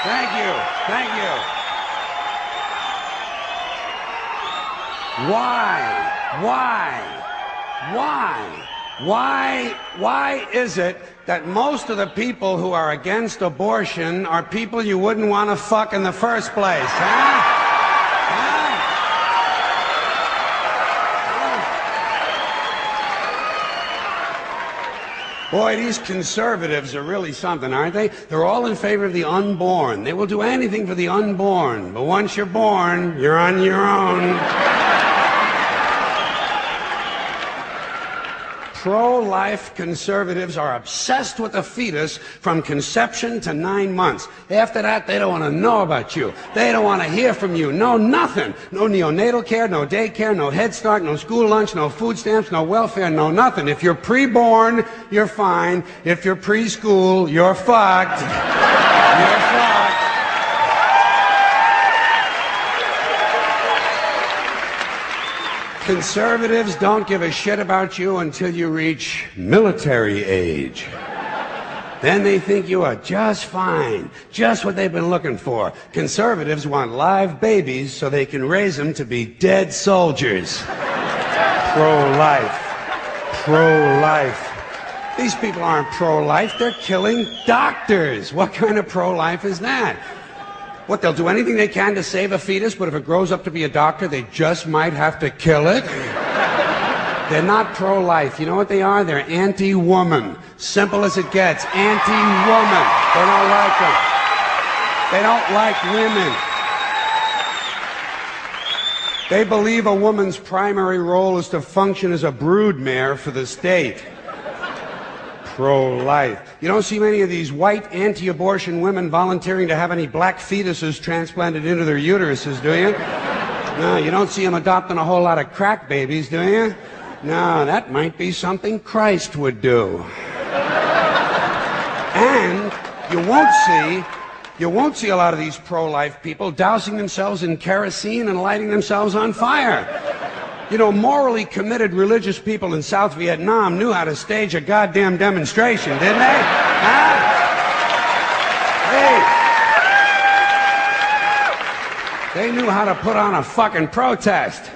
Thank you. Thank you. Why is it that most of the people who are against abortion are people you wouldn't want to fuck in the first place, huh? Boy, these conservatives are really something, aren't they? They're all in favor of the unborn. They will do anything for the unborn. But once you're born, you're on your own. Pro-life conservatives are obsessed with the fetus from conception to 9 months. After that, they don't want to know about you. They don't want to hear from you. No, nothing. No neonatal care, no daycare, no Head Start, no school lunch, no food stamps, no welfare, no nothing. If you're pre-born, you're fine. If you're preschool, you're fucked. You're fucked. Conservatives don't give a shit about you until you reach military age. Then they think you are just fine, just what they've been looking for. Conservatives want live babies so they can raise them to be dead soldiers. Pro-life. Pro-life. These people aren't pro-life, they're killing doctors. What kind of pro-life is that? What, they'll do anything they can to save a fetus, but if it grows up to be a doctor, they just might have to kill it? They're not pro-life. You know what they are? They're anti-woman. Simple as it gets. Anti-woman. They don't like them. They don't like women. They believe a woman's primary role is to function as a broodmare for the state. Pro-life. You don't see many of these white anti-abortion women volunteering to have any black fetuses transplanted into their uteruses, do you? No, you don't see them adopting a whole lot of crack babies, do you? No, that might be something Christ would do. And you won't see a lot of these pro-life people dousing themselves in kerosene and lighting themselves on fire. You know, morally committed religious people in South Vietnam knew how to stage a goddamn demonstration, didn't they? Huh? They knew how to put on a fucking protest.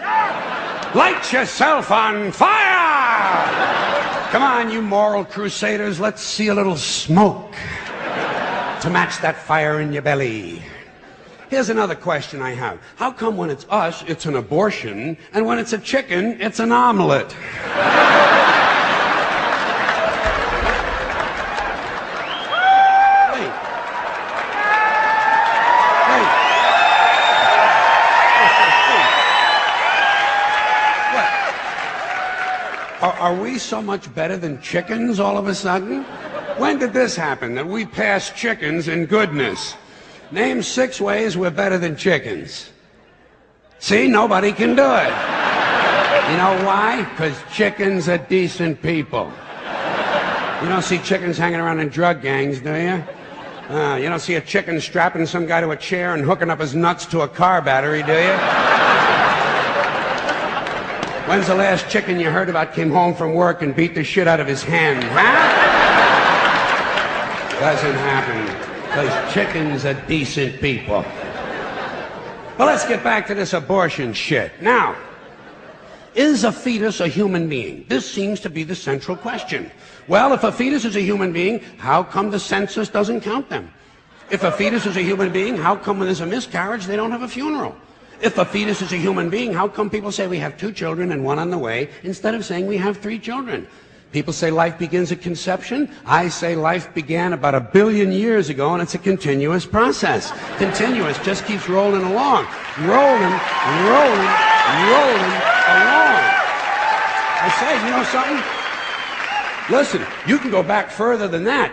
Light yourself on fire! Come on, you moral crusaders, let's see a little smoke to match that fire in your belly. Here's another question I have. How come when it's us, it's an abortion, and when it's a chicken, it's an omelet? Are we so much better than chickens all of a sudden? When did this happen, that we passed chickens in goodness? Name 6 ways we're better than chickens. See, nobody can do it. You know why? Because chickens are decent people. You don't see chickens hanging around in drug gangs, do you? You don't see a chicken strapping some guy to a chair and hooking up his nuts to a car battery, do you? When's the last chicken you heard about came home from work and beat the shit out of his hen, huh? Doesn't happen. Because chickens are decent people. Well, let's get back to this abortion shit. Now, Is a fetus a human being? This seems to be the central question. Well, if a fetus is a human being, how come the census doesn't count them? If a fetus is a human being, how come when there's a miscarriage, they don't have a funeral? If a fetus is a human being, how come people say we have 2 children and 1 on the way, instead of saying we have 3 children? People say life begins at conception. I say life began about 1 billion years ago, and it's a continuous process. Continuous, just keeps rolling along. Rolling, rolling, rolling along. I say, you know something? Listen, you can go back further than that.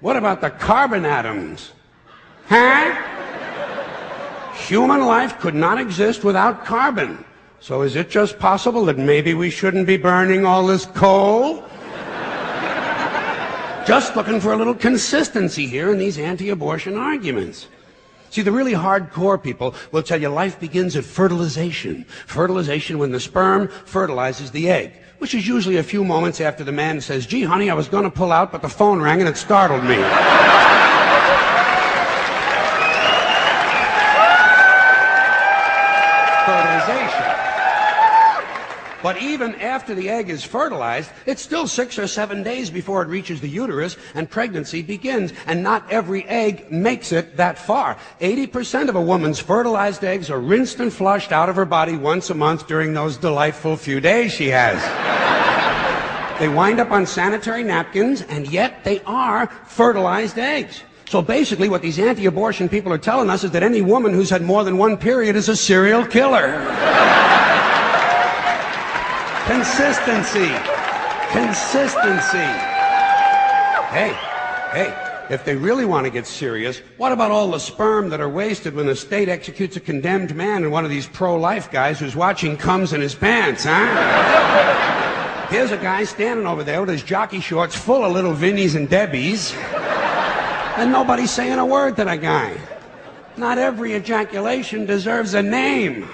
What about the carbon atoms? Huh? Human life could not exist without carbon. So is it just possible that maybe we shouldn't be burning all this coal? Just looking for a little consistency here in these anti-abortion arguments. See, the really hardcore people will tell you life begins at fertilization. Fertilization when the sperm fertilizes the egg, which is usually a few moments after the man says, gee, honey, I was going to pull out, but the phone rang and it startled me. Fertilization. But even after the egg is fertilized, it's still 6 or 7 days before it reaches the uterus and pregnancy begins. And not every egg makes it that far. 80% of a woman's fertilized eggs are rinsed and flushed out of her body once a month during those delightful few days she has. They wind up on sanitary napkins, and yet they are fertilized eggs. So basically what these anti-abortion people are telling us is that any woman who's had more than 1 period is a serial killer. Consistency. Consistency. Hey, if they really want to get serious, what about all the sperm that are wasted when the state executes a condemned man and one of these pro-life guys who's watching comes in his pants, huh? Here's a guy standing over there with his jockey shorts full of little Vinnies and Debbies, and nobody's saying a word to that guy. Not every ejaculation deserves a name.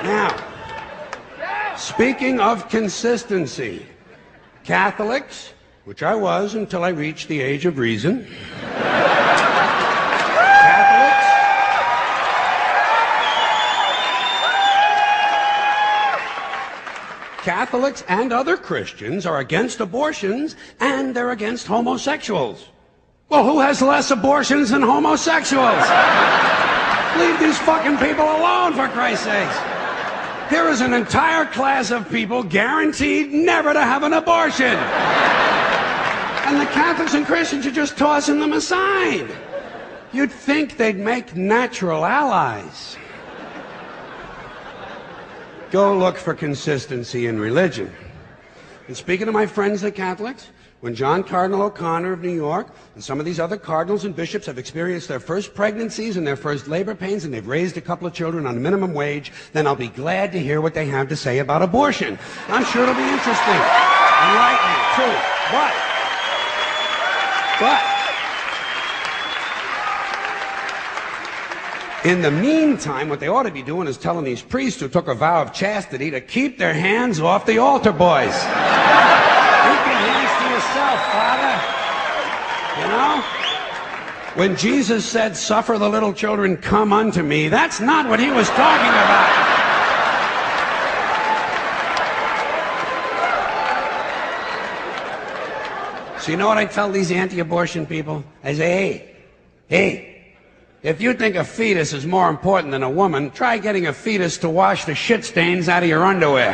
Now, speaking of consistency, Catholics, which I was until I reached the age of reason, Catholics and other Christians are against abortions, and they're against homosexuals. Well, who has less abortions than homosexuals? Leave these fucking people alone, for Christ's sakes. Here is an entire class of people guaranteed never to have an abortion. And the Catholics and Christians are just tossing them aside. You'd think they'd make natural allies. Go look for consistency in religion. And speaking to my friends, the Catholics, when John Cardinal O'Connor of New York and some of these other cardinals and bishops have experienced their first pregnancies and their first labor pains and they've raised a couple of children on minimum wage, then I'll be glad to hear what they have to say about abortion. I'm sure it'll be interesting. Enlightening, too. But in the meantime, what they ought to be doing is telling these priests who took a vow of chastity to keep their hands off the altar boys. Keep your hands to yourself, Father. You know? When Jesus said, suffer the little children come unto me, that's not what he was talking about. So you know what I tell these anti-abortion people? I say, hey, if you think a fetus is more important than a woman, try getting a fetus to wash the shit stains out of your underwear.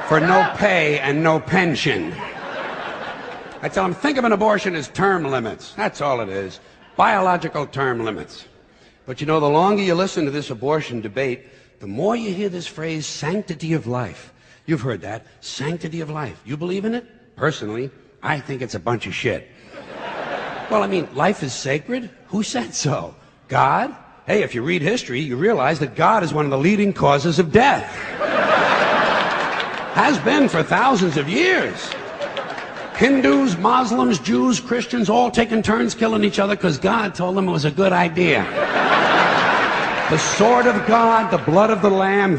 For no pay and no pension. I tell them, think of an abortion as term limits. That's all it is. Biological term limits. But you know, the longer you listen to this abortion debate, the more you hear this phrase, sanctity of life. You've heard that, sanctity of life. You believe in it? Personally, I think it's a bunch of shit. Well, I mean, life is sacred? Who said so? God? Hey, if you read history, you realize that God is one of the leading causes of death. Has been for thousands of years. Hindus, Muslims, Jews, Christians, all taking turns killing each other because God told them it was a good idea. The sword of God, the blood of the Lamb,